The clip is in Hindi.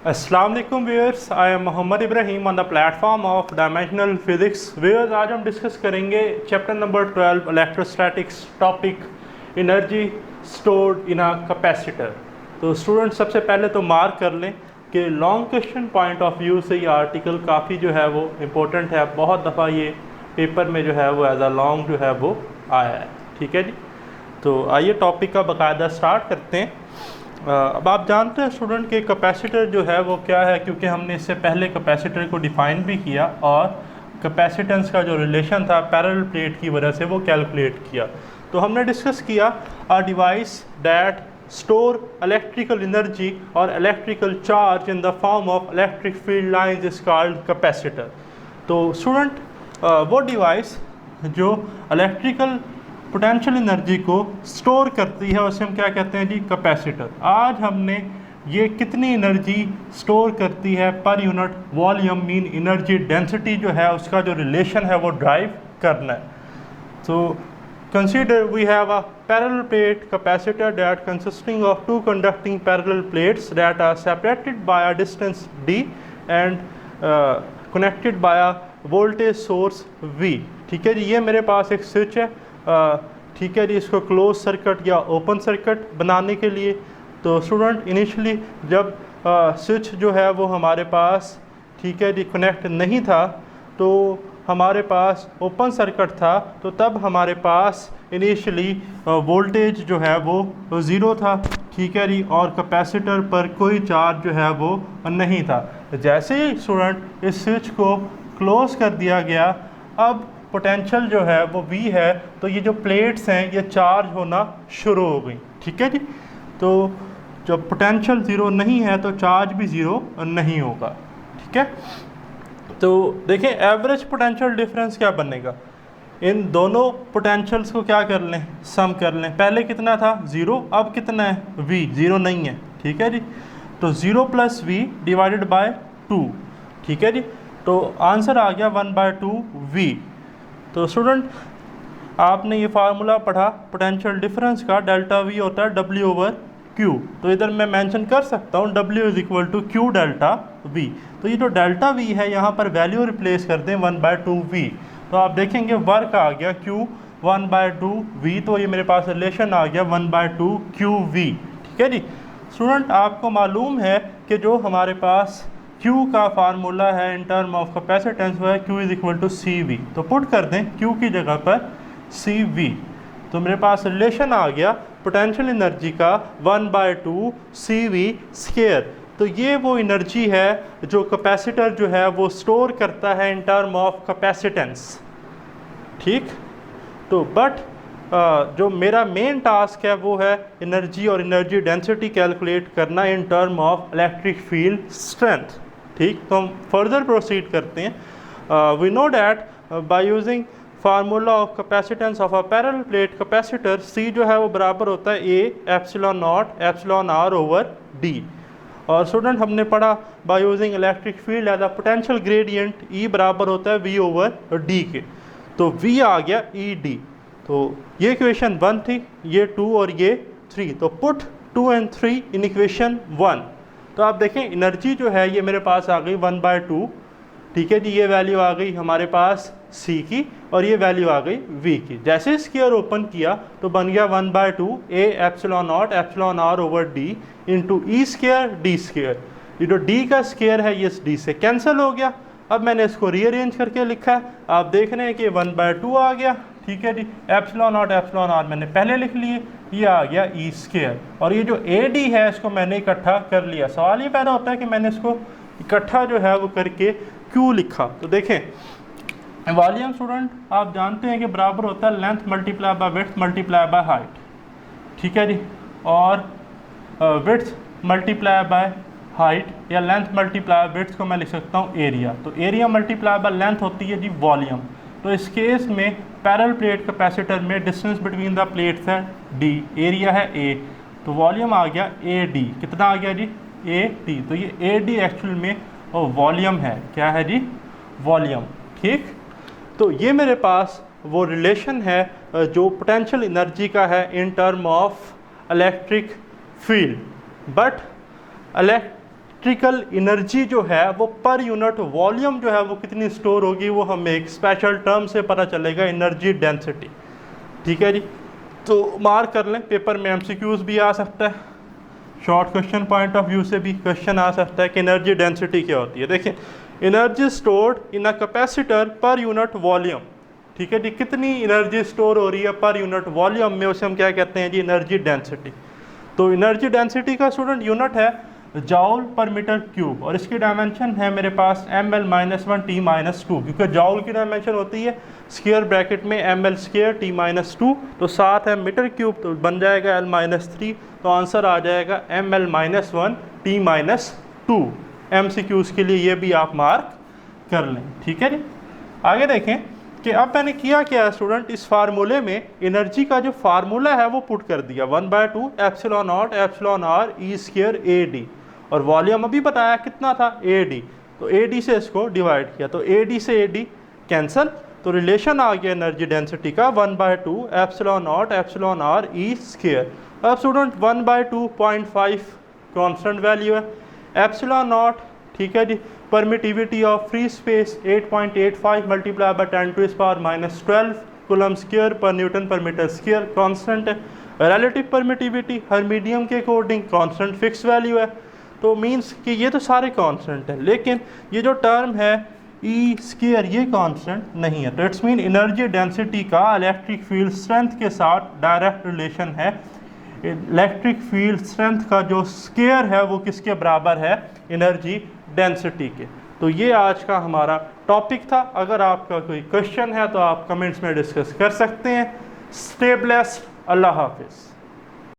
अस्सलाम वालेकुम viewers, I am Mohammad Ibrahim on the platform of dimensional physics. Viewers, आज हम डिस्कस करेंगे chapter number 12 electrostatics, topic energy stored in a capacitor. तो स्टूडेंट सबसे पहले तो मार्क कर लें कि long question point of view से ये आर्टिकल काफ़ी जो है वो इम्पोर्टेंट है। बहुत दफ़ा ये पेपर में जो है वो एज अ लॉन्ग जो है वो आया है। ठीक है जी, तो आइए टॉपिक का बाकायदा स्टार्ट करते हैं। अब आप जानते हैं स्टूडेंट के कैपेसिटर जो है वो क्या है, क्योंकि हमने इससे पहले कैपेसिटर को डिफ़ाइन भी किया और कैपेसिटेंस का जो रिलेशन था पैरेलल प्लेट की वजह से वो कैलकुलेट किया। तो हमने डिस्कस किया a device that store electrical energy और electrical charge in the form of electric field lines is called capacitor. तो स्टूडेंट वो डिवाइस जो इलेक्ट्रिकल पोटेंशियल एनर्जी को स्टोर करती है उसे हम क्या कहते हैं जी, कैपेसिटर। आज हमने ये कितनी एनर्जी स्टोर करती है per unit volume mean energy density जो है उसका जो रिलेशन है वो ड्राइव करना है। तो consider we have a parallel plate capacitor that consisting of two conducting parallel plates that are separated by a distance d and connected by a voltage source V। ठीक है जी, ये मेरे पास एक स्विच है। ठीक है जी, इसको क्लोज सर्किट या ओपन सर्किट बनाने के लिए तो स्टूडेंट इनिशियली जब स्विच जो है वो हमारे पास ठीक है जी कनेक्ट नहीं था तो हमारे पास ओपन सर्किट था, तो तब हमारे पास इनिशियली वोल्टेज जो है वो ज़ीरो था। ठीक है जी, और कैपेसिटर पर कोई चार्ज जो है वो नहीं था। जैसे ही स्टूडेंट इस स्विच को क्लोज कर दिया गया, अब पोटेंशियल जो है वो V है, तो ये जो प्लेट्स हैं ये चार्ज होना शुरू हो गई। ठीक है जी, तो जब पोटेंशियल ज़ीरो नहीं है तो चार्ज भी ज़ीरो नहीं होगा। ठीक है, तो देखें एवरेज पोटेंशियल डिफरेंस क्या बनेगा, इन दोनों पोटेंशियल्स को क्या कर लें, सम कर लें। पहले कितना था, ज़ीरो, अब कितना है V, ज़ीरो नहीं है। ठीक है जी, तो zero plus V divided by 2। ठीक है जी, तो आंसर आ गया 1/2V। तो स्टूडेंट आपने ये फार्मूला पढ़ा पोटेंशियल डिफरेंस का, डेल्टा V होता है W/Q। तो इधर मैं मेंशन कर सकता हूँ W = Q डेल्टा V। तो ये जो डेल्टा V है यहाँ पर वैल्यू रिप्लेस कर दें 1/2V, तो आप देखेंगे वर्क आ गया Q 1/2V। तो ये मेरे पास रिलेशन आ गया 1/2QV। ठीक है जी स्टूडेंट, आपको मालूम है कि जो हमारे पास Q का फार्मूला है इन टर्म ऑफ कैपेसिटेंस वो है Q = CV। तो पुट कर दें Q की जगह पर CV, तो मेरे पास रिलेशन आ गया पोटेंशियल एनर्जी का 1/2CV²। तो ये वो एनर्जी है जो कैपेसिटर जो है वो स्टोर करता है इन टर्म ऑफ कैपेसिटेंस। ठीक, तो बट जो मेरा मेन टास्क है वो है एनर्जी और एनर्जी डेंसिटी कैलकुलेट करना in term of electric field strength. ठीक, तो हम फर्दर प्रोसीड करते हैं। We know that by using formula of capacitance of a parallel plate capacitor, C जो है वो बराबर होता है A ε0 ε r/d। और स्टूडेंट हमने पढ़ा by using electric field as a potential gradient E बराबर होता है V/d के। तो V आ गया ED। तो ये इक्वेशन 1 थी, ये 2 और ये 3। तो पुट 2 and 3 इन इक्वेशन 1। तो आप देखें एनर्जी जो है ये मेरे पास आ गई 1/2। ठीक है जी, ये वैल्यू आ गई हमारे पास C की और ये वैल्यू आ गई V की। जैसे स्क्वायर ओपन किया तो बन गया 1/2 A ε0 ε r/d इंटू E²d²। ये जो d का स्क्वायर है ये d से कैंसिल हो गया। अब मैंने इसको रीअरेंज करके लिखा है, आप देख रहे हैं कि 1/2 आ गया। ठीक है जी, ε0 ε r मैंने पहले लिख लिए, ये आ गया E²। और ये जो AD है इसको मैंने इकट्ठा कर लिया। सवाल ये पैदा होता है कि मैंने इसको इकट्ठा जो है वो करके क्यों लिखा। तो देखें वॉल्यूम स्टूडेंट आप जानते हैं कि बराबर होता है length multiply by width multiply by height. ठीक है जी, और विड्थ मल्टीप्लाई बाय हाइट या लेंथ मल्टीप्लाई विड्थ को मैं लिख सकता हूँ एरिया। तो एरिया मल्टीप्लाई बाय लेंथ होती है जी वॉल्यूम। तो इस केस में पैरेलल प्लेट कैपेसिटर में डिस्टेंस बिटवीन द प्लेट्स है D, एरिया है A, तो वॉल्यूम आ गया AD। कितना आ गया जी, AD। तो ये AD एक्चुअल में वॉल्यूम है, क्या है जी, वॉल्यूम। ठीक, तो ये मेरे पास वो रिलेशन है जो पोटेंशियल एनर्जी का है इन term of electric field. But electrical energy जो है वो पर यूनिट वॉल्यूम जो है वो कितनी स्टोर होगी, वो हमें एक स्पेशल टर्म से पता चलेगा, एनर्जी डेंसिटी। ठीक है जी, तो मार्क कर लें, पेपर में एमसीक्यूज भी आ सकता है, short question point of view से भी क्वेश्चन आ सकता है कि एनर्जी डेंसिटी क्या होती है। देखिए, energy stored in a capacitor per unit volume. ठीक है जी, कितनी एनर्जी स्टोर हो रही है पर यूनिट वॉल्यूम में, उसे हम क्या कहते हैं जी, एनर्जी डेंसिटी। तो एनर्जी डेंसिटी का स्टूडेंट यूनिट है जाउल पर मीटर क्यूब, और इसकी डायमेंशन है मेरे पास ml-1 t-2, क्योंकि जाउल की डायमेंशन होती है स्क्वायर ब्रैकेट में ml² t-2, तो 7 है मीटर क्यूब, तो बन जाएगा l-3, तो आंसर आ जाएगा ml-1 t-2। MCQs के लिए ये भी आप मार्क कर लें। ठीक है जी, आगे देखें कि अब मैंने किया क्या है स्टूडेंट, इस फार्मूले में एनर्जी का जो फार्मूला है वो पुट कर दिया, 1/2 epsilon naught epsilon R E square AD, और वॉल्यूम अभी बताया कितना था, AD, तो AD से इसको डिवाइड किया, तो AD से AD कैंसल, तो रिलेशन आ गया एनर्जी डेंसिटी का 1/2 epsilon naught epsilon R E square. अब स्टूडेंट 1/2 0.5 कॉन्स्टेंट वैल्यू है, एप्सिलॉन नॉट, ठीक है जी, permittivity of free space 8.85 multiply by 10⁻⁻12 coulomb square per newton per metre square constant है। रिलेटिव परमिटिविटी हर मीडियम के अकॉर्डिंग कांस्टेंट फिक्स वैल्यू है, तो मींस कि ये तो सारे कांस्टेंट है, लेकिन ये जो टर्म है ई स्क्वायर ये कांस्टेंट नहीं है, तो इट्स मीन एनर्जी डेंसिटी का इलेक्ट्रिक फील्ड स्ट्रेंथ के साथ डायरेक्ट रिलेशन है। इलेक्ट्रिक फील्ड स्ट्रेंथ का जो स्क्वायर है वो किसके बराबर है, एनर्जी डेंसिटी के। तो ये आज का हमारा टॉपिक था। अगर आपका कोई क्वेश्चन है तो आप कमेंट्स में डिस्कस कर सकते हैं। स्टे ब्लेस्ड, अल्लाह हाफिज़।